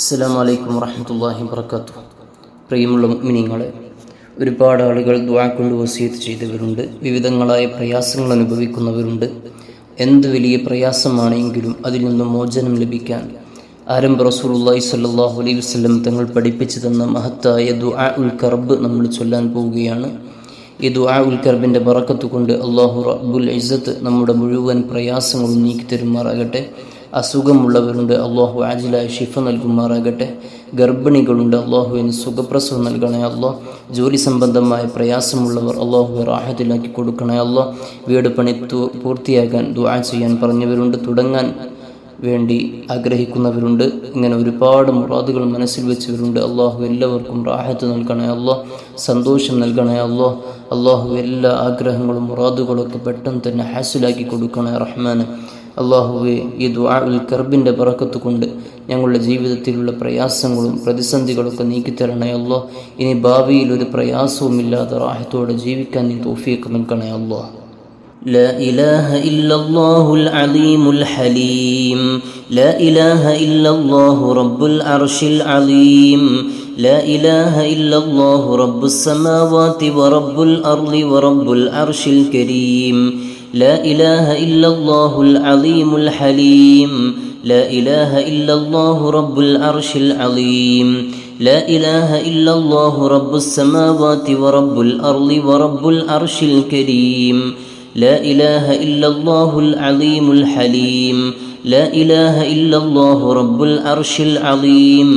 അസ്സലാമു അലൈക്കും വറഹ്മത്തുള്ളാഹി വബറകാതുഹു. പ്രിയമുള്ള മുഅ്മിനീങ്ങളെ, ഒരുപാട് ആളുകൾ ദുആ കൊണ്ട് വസിയത്ത് ചെയ്തവരുണ്ട്. വിവിധങ്ങളായ പ്രയാസങ്ങൾ അനുഭവിക്കുന്നവരുണ്ട്. എന്ത് വലിയ പ്രയാസമാണെങ്കിലും അതിൽ നിന്നും മോചനം ലഭിക്കാൻ ആരംഭ റസൂലുള്ളാഹി സ്വല്ലല്ലാഹു അലൈഹി വസല്ലം തങ്ങൾ പഠിപ്പിച്ചു തന്ന മഹത്തായ ദുആ ഉൽ കർബ് നമ്മൾ ചൊല്ലാൻ പോവുകയാണ്. ഈ ദുആ ഉൽ കർബിൻ്റെ ബറക്കത്ത് കൊണ്ട് അല്ലാഹു റബ്ബുൽ ഇസ്സത്ത് നമ്മുടെ മുഴുവൻ പ്രയാസങ്ങളും നീക്കി തരുമാറാകട്ടെ. അസുഖമുള്ളവരുണ്ട്, അള്ളാഹു ആജിലായ ഷിഫ നൽകുമാറാകട്ടെ. ഗർഭിണികളുണ്ട്, അള്ളാഹുവിന് സുഖപ്രസവം നൽകണേ അള്ളാഹ്. ജോലി സംബന്ധമായ പ്രയാസമുള്ളവർ അള്ളാഹു റാഹത്തിലാക്കി കൊടുക്കണേ അള്ളാഹ്. വീട് പണി പൂർത്തിയാക്കാൻ ദുആ ചെയ്യാൻ പറഞ്ഞവരുണ്ട്, തുടങ്ങാൻ വേണ്ടി ആഗ്രഹിക്കുന്നവരുണ്ട്. ഇങ്ങനെ ഒരുപാട് മുറാദുകൾ മനസ്സിൽ വെച്ചവരുണ്ട്. അള്ളാഹു എല്ലാവർക്കും റാഹത്ത് നൽകണേ അള്ളാഹ്, സന്തോഷം നൽകണേ അള്ളാഹ്. അള്ളാഹു എല്ലാ ആഗ്രഹങ്ങളും മുറാദുകളൊക്കെ പെട്ടെന്ന് തന്നെ ഹാസിലാക്കി കൊടുക്കണേ റഹ്മാന്. അള്ളാഹുവെ, ഈ ദുആ ഉൽ കർബിൻ്റെ ബറക്കത്ത് കൊണ്ട് ഞങ്ങളുടെ ജീവിതത്തിലുള്ള പ്രയാസങ്ങളും പ്രതിസന്ധികളൊക്കെ നീക്കിത്തരണേ അള്ളാഹ്. ഇനി ഭാവിയിൽ ഒരു പ്രയാസവുമില്ലാതെ റാഹത്തോടെ ജീവിക്കാൻ നീ തൗഫീഖ് നൽകണേ അള്ളാഹ്. لا إله إلا الله العليم الحليم، لا إله إلا الله رب العرش العظيم، لا إله إلا الله رب السماوات ورب الأرض ورب العرش الكريم، لا إله إلا الله العظيم الحليم، لا إله إلا الله رب العرش العظيم، لا إله إلا الله رب السماوات ورب الأرض ورب العرش الكريم، لا إله إلا الله العظيم الحليم، لا إله إلا الله رب العرش العظيم،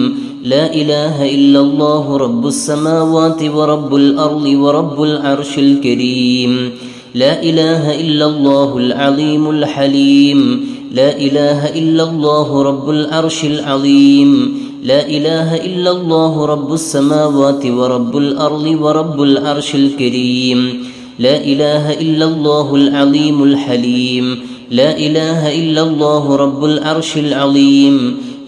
لا إله إلا الله رب السماوات ورب الأرض ورب العرش الكريم، لا إله إلا الله العظيم الحليم، لا إله إلا الله رب العرش العظيم، لا إله إلا الله رب السماوات ورب الأرض ورب العرش الكريم، لا إله إلا الله العظيم الحليم، لا إله إلا الله رب العرش العظيم،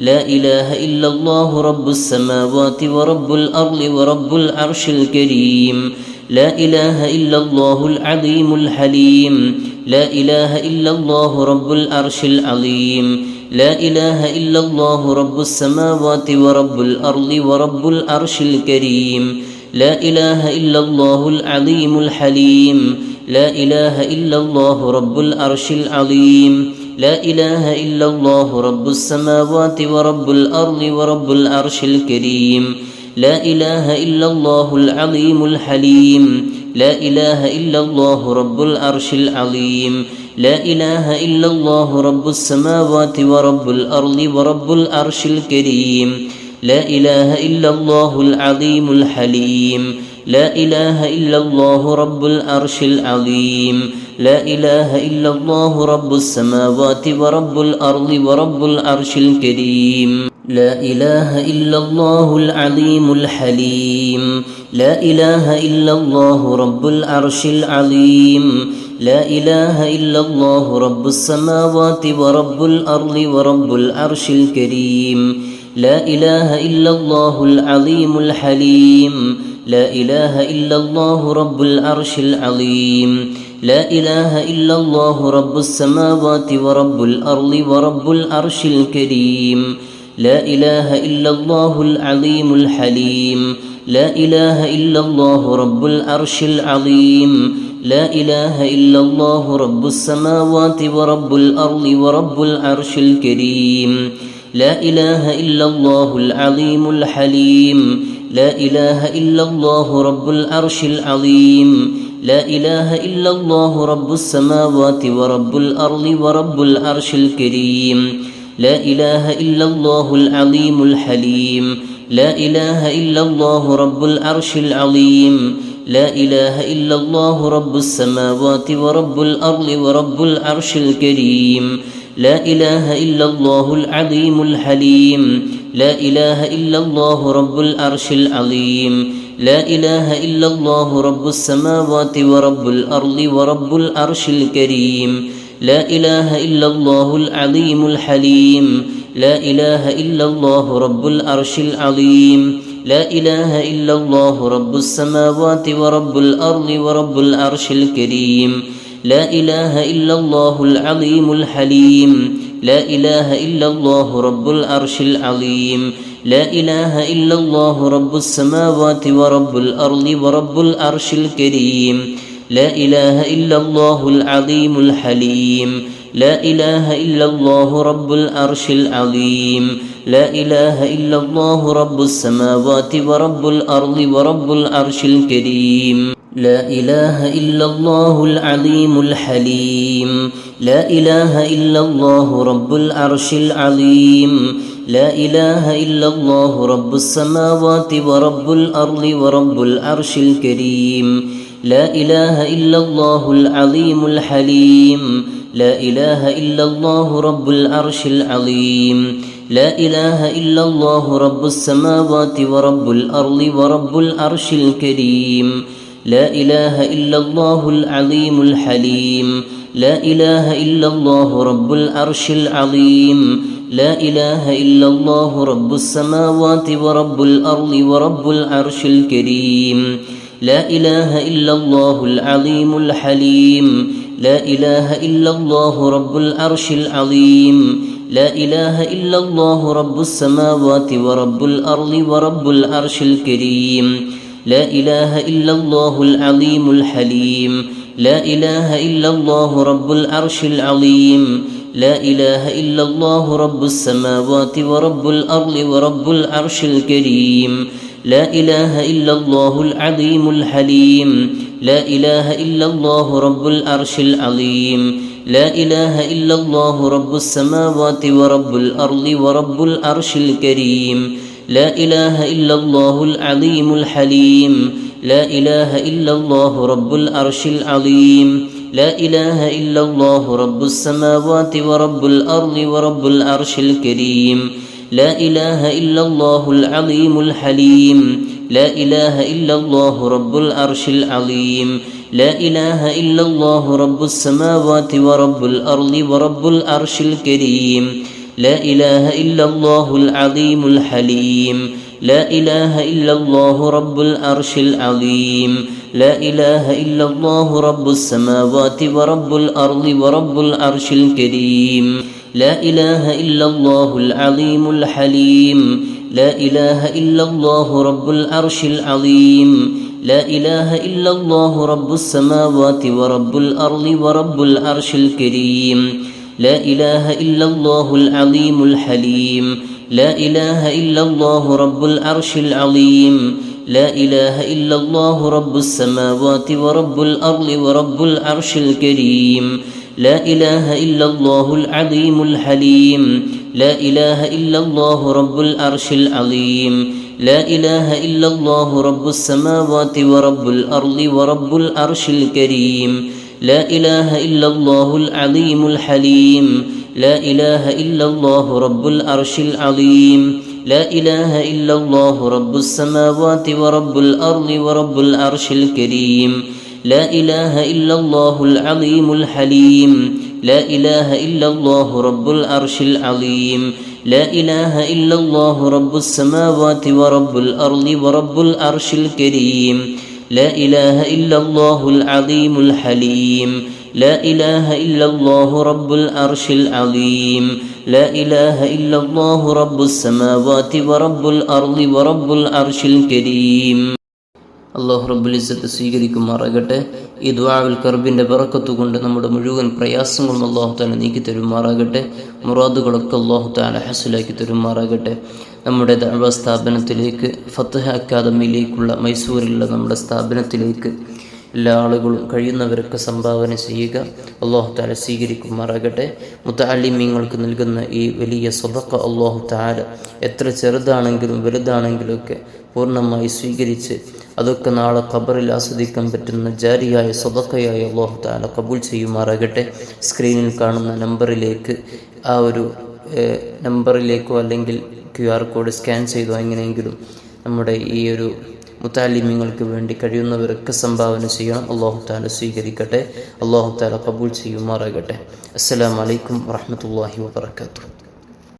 لا إله إلا الله رب السماوات ورب الأرض ورب العرش الكريم، لا إله إلا الله العظيم الحليم، لا إله إلا الله رب العرش العظيم، لا إله إلا الله رب السماوات ورب الأرض ورب العرش الكريم، لا إله إلا الله العظيم الحليم، لا إله إلا الله رب العرش العظيم، لا إله إلا الله رب السماوات ورب الأرض ورب العرش الكريم، لا إله إلا الله العظيم الحليم، لا إله إلا الله رب العرش العظيم، لا إله إلا الله رب السماوات ورب الأرض ورب العرش الكريم، لا إله إلا الله العظيم الحليم، لا إله إلا الله رب العرش العظيم، لا إله إلا الله رب السماوات ورب الأرض ورب العرش الكريم، لا إله إلا الله العظيم الحليم، لا إله إلا الله رب العرش العظيم، لا إله إلا الله رب السماوات ورب الأرض ورب العرش الكريم، لا إله إلا الله العظيم الحليم، لا إله إلا الله رب العرش العظيم، لا إله إلا الله رب السماوات ورب الأرض ورب العرش الكريم، لا إله إلا الله العظيم الحليم، لا إله إلا الله رب العرش العظيم، لا إله إلا الله رب السماوات ورب الأرض ورب العرش الكريم، لا إله إلا الله العظيم الحليم، لا إله إلا الله رب العرش العظيم، لا إله إلا الله رب السماوات ورب الأرض ورب العرش الكريم، لا إله إلا الله العظيم الحليم، لا إله إلا الله رب العرش العظيم، لا إله إلا الله رب السماوات ورب الأرض ورب العرش الكريم، لا إله إلا الله العظيم الحليم، لا إله إلا الله رب العرش العظيم، لا إله إلا الله رب السماوات ورب الأرض ورب العرش الكريم، لا إله إلا الله العظيم الحليم، لا إله إلا الله رب العرش العظيم، لا إله إلا الله رب السماوات ورب الأرض ورب العرش الكريم، لا إله إلا الله العظيم الحليم، لا إله إلا الله رب العرش العظيم، لا إله إلا الله رب السماوات ورب الأرض ورب العرش الكريم لا إله إلا الله العظيم الحليم لا إله إلا الله رب العرش العظيم لا إله إلا الله رب السماوات ورب الأرض ورب العرش الكريم لا إله إلا الله العظيم الحليم لا إله إلا الله رب العرش العظيم لا إله إلا الله رب السماوات ورب الأرض ورب العرش الكريم لا إله إلا الله العظيم الحليم لا إله إلا الله رب العرش العظيم لا إله إلا الله رب السماوات ورب الأرض ورب العرش الكريم لا إله إلا الله العظيم الحليم لا إله إلا الله رب العرش العظيم لا إله إلا الله رب السماوات ورب الأرض ورب العرش الكريم لا إله إلا الله العظيم الحليم لا إله إلا الله رب العرش العظيم لا إله إلا الله رب السماوات ورب الأرض ورب العرش الكريم لا إله إلا الله العظيم الحليم لا إله إلا الله رب العرش العظيم لا إله إلا الله رب السماوات ورب الأرض ورب العرش الكريم لا إله إلا الله العظيم الحليم لا إله إلا الله رب العرش العظيم لا إله إلا الله رب السماوات ورب الأرض ورب العرش الكريم لا إله إلا الله العظيم الحليم لا إله إلا الله رب العرش العظيم لا إله إلا الله رب السماوات ورب الأرض ورب العرش الكريم لا إله إلا الله العظيم الحليم لا إله إلا الله رب العرش العظيم لا إله إلا الله رب السماوات ورب الأرض ورب العرش الكريم لا إله إلا الله العظيم الحليم لا إله إلا الله رب العرش العظيم لا إله إلا الله رب السماوات ورب الأرض ورب العرش الكريم لا إله إلا الله العظيم الحليم لا إله إلا الله رب العرش العظيم لا إله إلا الله رب السماوات ورب الأرض ورب العرش الكريم لا إله إلا الله العظيم الحليم لا إله إلا الله رب العرش العظيم لا إله إلا الله رب السماوات ورب الأرض ورب العرش الكريم لا إله إلا الله العظيم الحليم لا إله إلا الله رب العرش العظيم لا إله إلا الله رب السماوات ورب الأرض ورب العرش الكريم لا إله إلا الله العظيم الحليم لا إله إلا الله رب العرش العظيم لا إله إلا الله رب السماوات ورب الأرض ورب العرش الكريم لا إله إلا الله العظيم الحليم لا إله إلا الله رب العرش العظيم لا إله إلا الله رب السماوات ورب الأرض ورب العرش الكريم لا إله إلا الله العظيم الحليم لا إله إلا الله رب العرش العظيم لا إله إلا الله رب السماوات ورب الأرض ورب العرش الكريم അള്ളാഹു റബ്ബുൽ ഇസ്സത്ത് സ്വീകരിക്കുമാറാകട്ടെ. ഈ ദുആഉൽ കർബിൻ്റെ ബറക്കത്ത് കൊണ്ട് നമ്മുടെ മുഴുവൻ പ്രയാസങ്ങളും അള്ളാഹു തആല നീക്കി തരുമാറാകട്ടെ. മുറാദുകളൊക്കെ അള്ളാഹു തആല ഹസ്സലാക്കി തരുമാറാകട്ടെ. നമ്മുടെ ദഅവ സ്ഥാപനത്തിലേക്ക്, ഫത്ഹ് അക്കാദമിയിലേക്കുള്ള മൈസൂരിലുള്ള നമ്മുടെ സ്ഥാപനത്തിലേക്ക് എല്ലാ ആളുകളും കഴിയുന്നവരൊക്കെ സംഭാവന ചെയ്യുക. അള്ളാഹു തആല സ്വീകരിക്കുമാറാകട്ടെ. മുതഅല്ലിമീങ്ങൾക്ക് നൽകുന്ന ഈ വലിയ സദഖ അള്ളാഹു തആല എത്ര ചെറുതാണെങ്കിലും വലുതാണെങ്കിലും ഒക്കെ പൂർണ്ണമായി സ്വീകരിച്ച് അതൊക്കെ നാളെ ഖബറിൽ ആസ്വദിക്കാൻ പറ്റുന്ന ജാരിയായ സദഖയായ അല്ലാഹു തആല കബൂൽ ചെയ്യുമാറാകട്ടെ. സ്ക്രീനിൽ കാണുന്ന നമ്പറിലേക്ക്, ആ ഒരു നമ്പറിലേക്കോ അല്ലെങ്കിൽ QR കോഡ് സ്കാൻ ചെയ്തോ എങ്ങനെയെങ്കിലും നമ്മുടെ ഈ ഒരു മുതഅല്ലിമീങ്ങൾക്ക് വേണ്ടി കഴിയുന്നവരൊക്കെ സംഭാവന ചെയ്യണം. അല്ലാഹു തആല സ്വീകരിക്കട്ടെ. അല്ലാഹു തആല കബൂൽ ചെയ്യുമാറാകട്ടെ. അസ്സലാമു അലൈക്കും വറഹ്മത്തുള്ളാഹി വബറകാതുഹു.